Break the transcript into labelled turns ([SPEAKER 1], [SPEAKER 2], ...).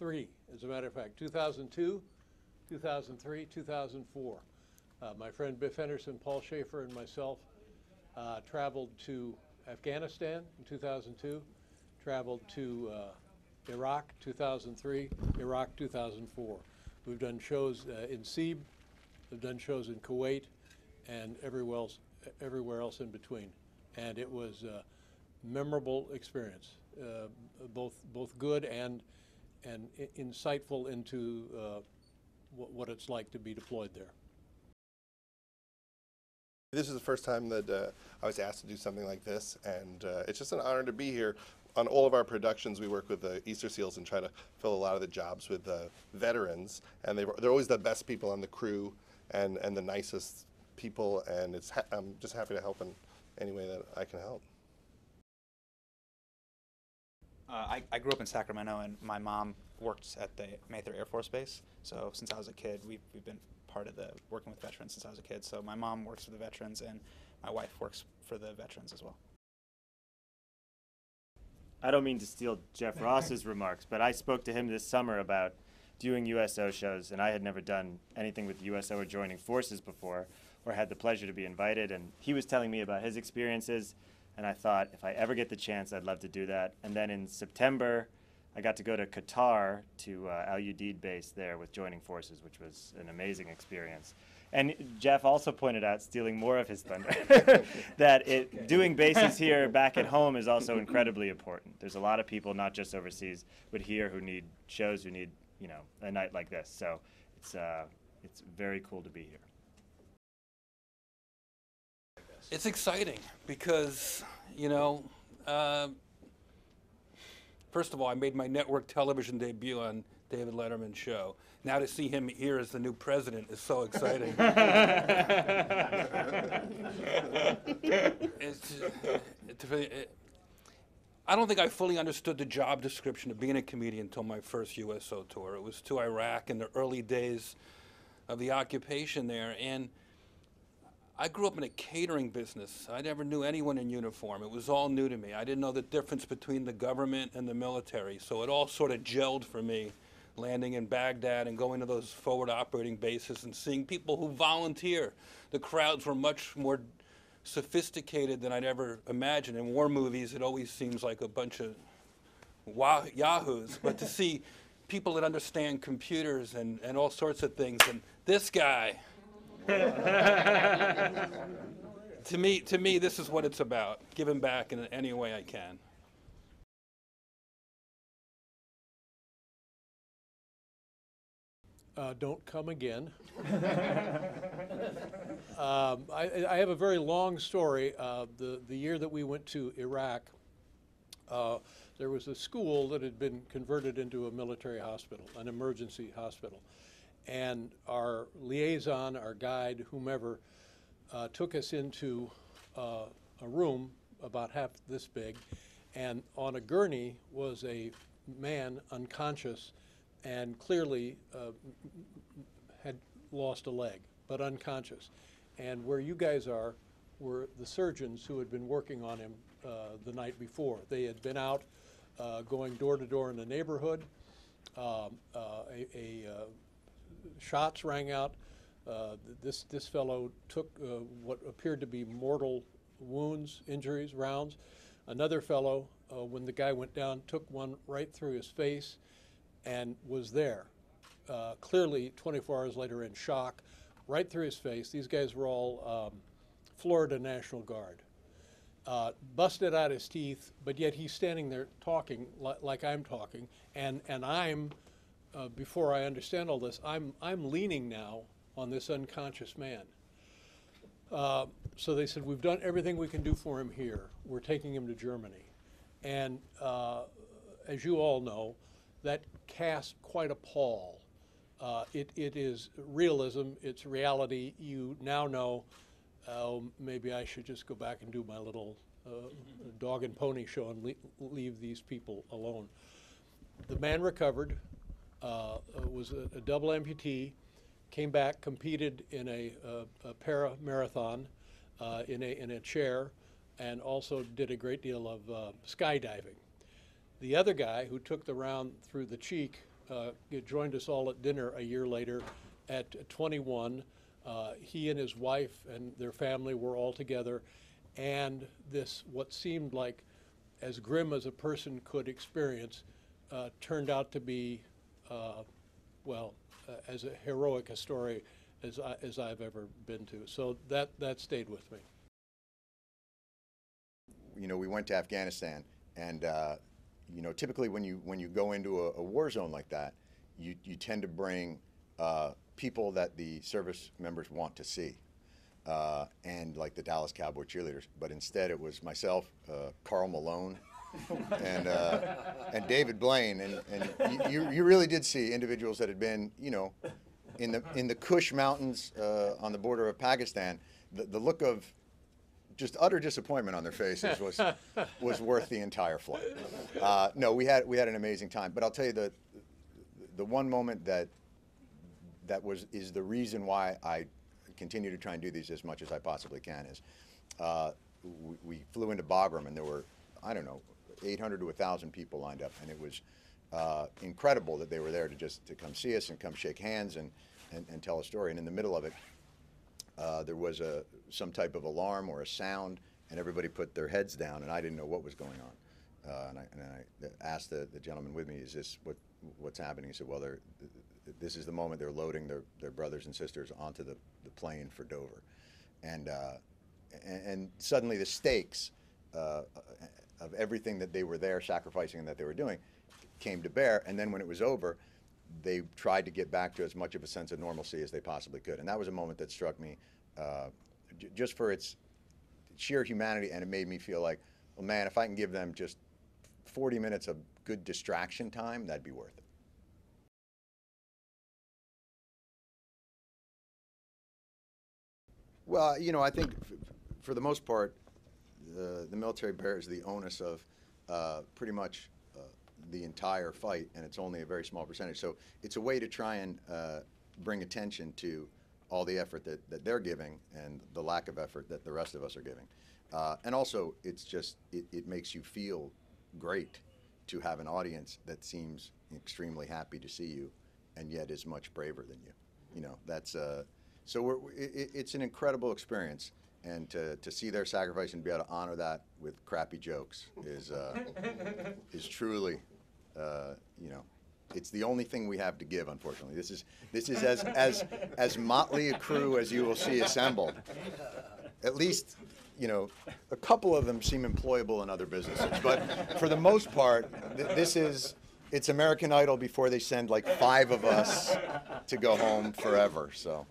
[SPEAKER 1] three, as a matter of fact, 2002, 2003, 2004. My friend Biff Henderson, Paul Schaefer, and myself traveled to Afghanistan in 2002, traveled to Iraq 2003, Iraq 2004. We've done shows in Sib, we've done shows in Kuwait, and everywhere else in between. And it was a memorable experience, both good and insightful into what it's like to be deployed there.
[SPEAKER 2] This is the first time that I was asked to do something like this, and it's just an honor to be here. On all of our productions, we work with the Easter Seals and try to fill a lot of the jobs with veterans, and they're always the best people on the crew and the nicest people, and I'm just happy to help in any way that I can help.
[SPEAKER 3] I grew up in Sacramento, and my mom worked at the Mather Air Force Base. So since I was a kid, we've been part of the working with veterans since I was a kid. So my mom works for the veterans, and my wife works for the veterans as well.
[SPEAKER 4] I don't mean to steal Jeff Ross's remarks, but I spoke to him this summer about doing USO shows, and I had never done anything with USO or joining forces before, or had the pleasure to be invited, and he was telling me about his experiences, and I thought, if I ever get the chance, I'd love to do that. And then in September, I got to go to Qatar to Al Udeid base there with joining forces, which was an amazing experience. And Jeff also pointed out, stealing more of his thunder, that doing bases here back at home is also incredibly important. There's a lot of people, not just overseas, but here who need shows, who need, you know, a night like this. So it's very cool to be here.
[SPEAKER 5] It's exciting because, you know, first of all, I made my network television debut on David Letterman's show. Now to see him here as the new president is so exciting. I don't think I fully understood the job description of being a comedian until my first USO tour. It was to Iraq in the early days of the occupation there. And I grew up in a catering business. I never knew anyone in uniform. It was all new to me. I didn't know the difference between the government and the military. So it all sort of gelled for me, landing in Baghdad and going to those forward operating bases and seeing people who volunteer. The crowds were much more sophisticated than I'd ever imagined. In war movies, it always seems like a bunch of yahoos. But to see people that understand computers and all sorts of things, and this guy, to me, this is what it's about, giving back in any way I can.
[SPEAKER 1] Don't come again. I have a very long story. The year that we went to Iraq, there was a school that had been converted into a military hospital, an emergency hospital. And our liaison, our guide, whomever, took us into a room about half this big, and on a gurney was a man unconscious and clearly had lost a leg, but unconscious. And where you guys are were the surgeons who had been working on him the night before. They had been out going door to door in the neighborhood. Shots rang out. This fellow took what appeared to be mortal wounds, injuries, rounds. Another fellow, when the guy went down, took one right through his face and was there. Clearly, 24 hours later in shock, right through his face. These guys were all Florida National Guard. Busted out his teeth, but yet he's standing there talking like I'm talking, and I'm, before I understand all this, I'm leaning now on this unconscious man. So they said, we've done everything we can do for him here. We're taking him to Germany. And as you all know, that cast quite a pall. It is realism, it's reality. You now know, maybe I should just go back and do my little dog and pony show and leave these people alone. The man recovered, was a double amputee, came back, competed in a para-marathon in a chair, and also did a great deal of skydiving. The other guy who took the round through the cheek joined us all at dinner a year later at 21. He and his wife and their family were all together, and this, what seemed like as grim as a person could experience, turned out to be, well, as a heroic a story as I've ever been to. So that stayed with me.
[SPEAKER 6] You know, we went to Afghanistan, and you know, typically when you go into a war zone like that, you tend to bring people that the service members want to see, and like the Dallas Cowboy cheerleaders. But instead, it was myself, Karl Malone, and David Blaine, and you really did see individuals that had been, you know, in the Kush Mountains on the border of Pakistan. The look of just utter disappointment on their faces was worth the entire flight. No, we had an amazing time. But I'll tell you the one moment that is the reason why I continue to try and do these as much as I possibly can is we flew into Bagram, and there were, I don't know, 800 to 1,000 people lined up, and it was incredible that they were there to come see us and come shake hands and tell a story. And in the middle of it, there was some type of alarm or a sound, and everybody put their heads down, and I didn't know what was going on. And I asked the gentleman with me, "Is this what's happening?" He said, "Well, this is the moment they're loading their brothers and sisters onto the plane for Dover," and suddenly the stakes of everything that they were there sacrificing and that they were doing came to bear. And then when it was over, they tried to get back to as much of a sense of normalcy as they possibly could. And that was a moment that struck me just for its sheer humanity, and it made me feel like, well, man, if I can give them just 40 minutes of good distraction time, that'd be worth it. Well, you know, I think for the most part, the military bears the onus of pretty much the entire fight, and it's only a very small percentage. So it's a way to try and bring attention to all the effort that they're giving and the lack of effort that the rest of us are giving. And also, it's just, it makes you feel great to have an audience that seems extremely happy to see you and yet is much braver than you. You know, that's, so it's an incredible experience. And to see their sacrifice and be able to honor that with crappy jokes is truly, you know, it's the only thing we have to give. Unfortunately, this is as motley a crew as you will see assembled. At least, you know, a couple of them seem employable in other businesses, but for the most part, it's American Idol before they send like 5 of us to go home forever. So.